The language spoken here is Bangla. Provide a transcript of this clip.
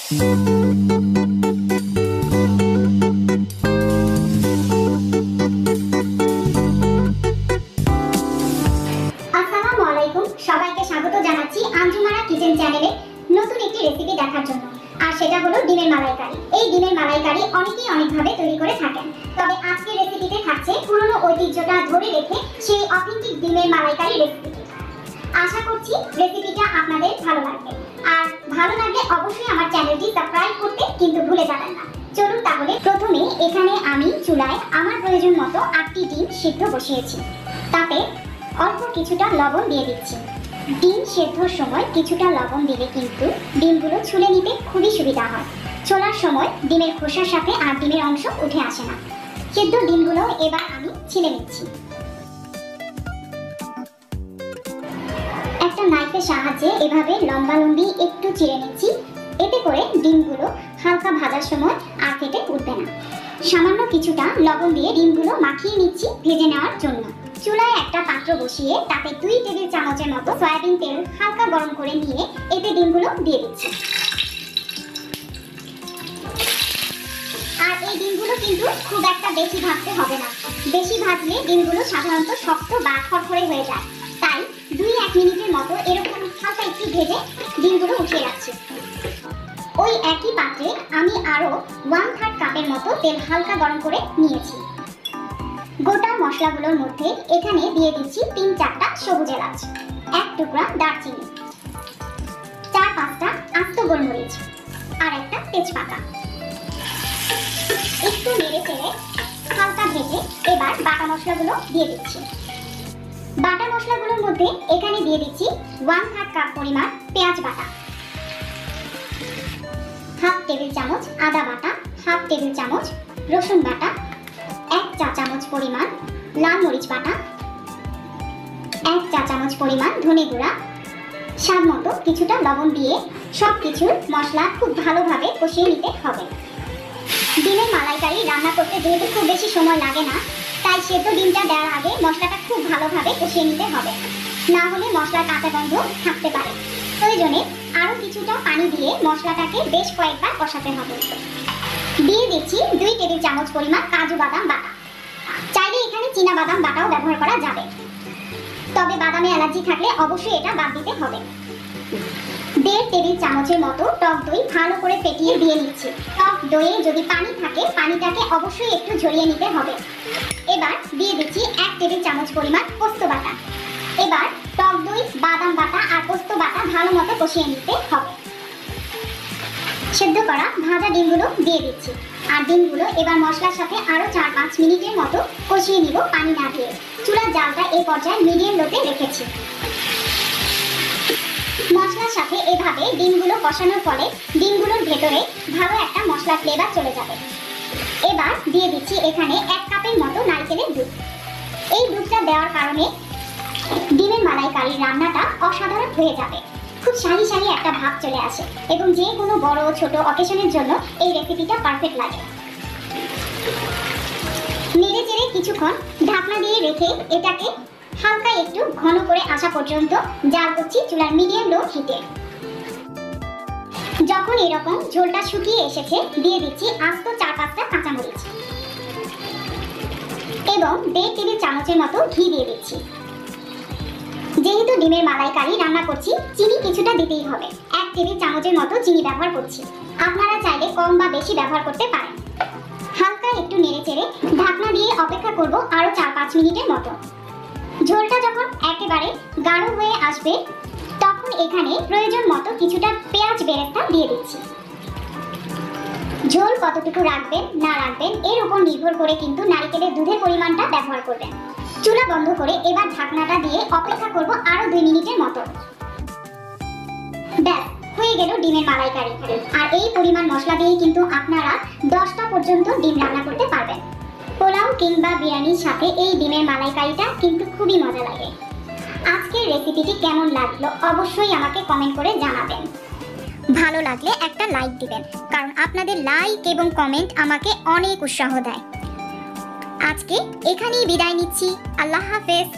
আসসালামু আলাইকুম, সবাইকে স্বাগত জানাচ্ছি আঞ্জুমারা কিচেন চ্যানেলে নতুন একটি রেসিপি দেখার জন্য। আর সেটা হলো ডিমের মালাইকারি। এই ডিমের মালাইকারি অনেকেই অনেকভাবে তৈরি করে থাকেন, তবে আজকের রেসিপিতে থাকছে পুরনো ঐতিহ্যটা ধরে রেখে সেই অথেন্টিক ডিমের মালাইকারি রেসিপি। আশা করছি রেসিপিটা আপনাদের ভালো লাগবে, আর ভালো লাগলে অবশ্যই আমার চ্যানেলটি সাবস্ক্রাইব করতে কিন্তু ভুলে যাবেন না। চলুন তাহলে প্রথমে এখানে আমি চুলায় আমার প্রয়োজন মতো 8টি ডিম সিদ্ধ বসিয়েছি। তাতে অল্প কিছুটা লবণ দিয়ে দিচ্ছি। ডিম সেদ্ধর সময় কিছুটা লবণ দিলে কিন্তু ডিমগুলো ছুলে নিতে খুবই সুবিধা হয়। ছোলার সময় ডিমের খোসার সাথে আর ডিমের অংশ উঠে আসে না। সেদ্ধ ডিমগুলো এবার আমি ছিলে নিচ্ছি। একটা নাইফের সাহায্যে এভাবে লম্বালম্বি একটু চিড়ে নিচ্ছি। এতে করে ডিমগুলো হালকা ভাজার সময় আর ফেটে উঠবে না। সামান্য কিছুটা লবণ দিয়ে ডিমগুলো মাখিয়ে নিচ্ছি ভেজে নেওয়ার জন্য। চুলায় একটা পাত্র বসিয়ে তাতে 2 টেবিল চামচের মতো সয়াবিন তেল হালকা গরম করে নিয়ে এতে ডিমগুলো দিয়ে দিচ্ছি। আর এই ডিমগুলো কিন্তু খুব একটা বেশি ভাজতে হবে না। বেশি ভাজলে ডিমগুলো সাধারণত শক্ত বা খড়খড়ে হয়ে যায়। তাই 2-1 মিনিটের মতো এরকম হালকা একটু ভেজে ডিমগুলো উঠিয়ে রাখছি। ওই একই পাত্রে আমি আরো 1/3 কাপের মতো তেল হালকা গরম করে নিয়েছি। গোটা মশলাগুলোর মধ্যে এখানে দিয়ে দিচ্ছি 3-4টা সবুজ এলাচ, 1 টুকরা দারচিনি, 4-5টা আস্ত গোলমরিচ আর একটা তেজপাতা। একটু নেড়ে চেড়ে হালকা ভেজে এবার বাটা মশলাগুলো দিয়ে দিচ্ছি। বাটা মশলাগুলোর মধ্যে এখানে দিয়ে দিচ্ছি 1/3 কাপ পরিমাণ পেঁয়াজ বাটা, 1/2 টেবিল চামচ আদা বাটা, 1/2 টেবিল চামচ রসুন বাটা, 1 চা চামচ পরিমাণ লাল মরিচ বাটা, 1 চা চামচ পরিমাণ ধনে গুঁড়া, স্বাদ মতো কিছুটা লবণ দিয়ে সব কিছুর মশলা খুব ভালোভাবে কষিয়ে নিতে হবে। ডিমের মালাইকারি রান্না করতে যেহেতু খুব বেশি সময় লাগে না, তাই সেদ্ধ ডিমটা দেওয়ার আগে মশলাটা খুব ভালোভাবে কষিয়ে নিতে হবে, না হলে মশলার কাঁচা গন্ধ থাকতে পারে। প্রয়োজনে আরও কিছুটা পানি দিয়ে মশলাটাকে বেশ কয়েকবার কষাতে হবে। দিয়ে দিচ্ছি 2 টেবিল চামচ পরিমাণ কাজু বাদাম বাটা। চাইলে এখানে চীনা বাদাম বাটাও ব্যবহার করা যাবে, তবে বাদামে অ্যালার্জি থাকলে অবশ্যই এটা বাদ দিতে হবে। 1.5 টেবিল চামচের মতো টক দই ভালো করে ফেটিয়ে দিয়ে নিচ্ছি। টক দইয়ে যদি পানি থাকে পানিটাকে অবশ্যই একটু ঝরিয়ে নিতে হবে। এবার দিয়ে দিচ্ছি 1 টেবিল চামচ পরিমাণ পোস্ত বাটা। এবার টক দই, বাদাম বাটা আর পোস্ত বাটা ভালো মতো কষিয়ে নিতে হবে। সেদ্ধ করা ভাজা ডিমগুলো দিয়ে দিচ্ছি। আর ডিমগুলো এবার মশলার সাথে আরো 4-5 মিনিটের মতো কষিয়ে নিব পানি না দিয়ে। চুলার জালটা এই পর্যায়ে মিডিয়াম লোতে রেখেছি। মশলার সাথে এভাবে ডিমগুলো কষানোর ফলে ডিমগুলোর ভেতরে ভালো একটা মশলা ফ্লেভার চলে যাবে। এবার দিয়ে দিচ্ছি এখানে 1 কাপের মতো নারকেলের দুধ। এই দুধটা দেওয়ার কারণে ডিমের মালাইকারি রান্নাটা অসাধারণ হয়ে যাবে। খুব শাহি শাহি একটা ভাব চলে আসে এবং যে কোনো বড় ছোট অকেশনের জন্য এই রেসিপিটা পারফেক্ট লাগে। নেড়ে চেড়ে কিছুক্ষণ ঢাকনা দিয়ে রেখে এটাকে হালকা একটু ঘন করে আসা পর্যন্ত জাল করছি চুলার মিডিয়াম লো হিটে। যখন এরকম ঝোলটা শুকিয়ে এসেছে দিয়ে দিচ্ছি আস্ত 4-5টা কাঁচামরিচ এবং 1.5 টেবিল চামচের মতো ঘি দিয়ে দিচ্ছি। যেহেতু ডিমের মালাইকারি রান্না করছি চিনি কিছুটা দিতেই হবে। 1 টেবিল চামচের মতো চিনি ব্যবহার করছি, আপনারা চাইলে কম বা বেশি ব্যবহার করতে পারেন। হালকা একটু নেড়ে চেড়ে ঢাকনা দিয়ে অপেক্ষা করব আরো 4-5 মিনিটের মতো। ঝোলটা যখন একেবারে গাঢ় হয়ে আসবে তখন এখানে প্রয়োজন মতো কিছুটা পেঁয়াজ বেরেস্তা দিয়ে দিচ্ছি। ঝোল কতটুকু রাখবেন না রাখবেন এর উপর নির্ভর করে কিন্তু নারকেলের দুধের পরিমাণটা ব্যবহার করবেন। চুলা বন্ধ করে এবার ঢাকনাটা দিয়ে অপেক্ষা করব আরো 2 মিনিটের মতো। ব্যাস হয়ে গেল ডিমের মালাইকারি। আর এই পরিমাণ মশলা দিয়ে কিন্তু আপনারা 10টা পর্যন্ত ডিম রান্না করতে পারবেন। পোলাও কিংবা বিরিয়ানির সাথে এই ডিমের মালাইকারিটা কিন্তু খুবই মজা লাগে। আজকের রেসিপিটি কেমন লাগলো অবশ্যই আমাকে কমেন্ট করে জানাবেন। ভালো লাগলে একটা লাইক দিবেন, কারণ আপনাদের লাইক এবং কমেন্ট আমাকে অনেক উৎসাহ দেয়। আজকে এখানেই বিদায় নিচ্ছি। আল্লাহ হাফেজ।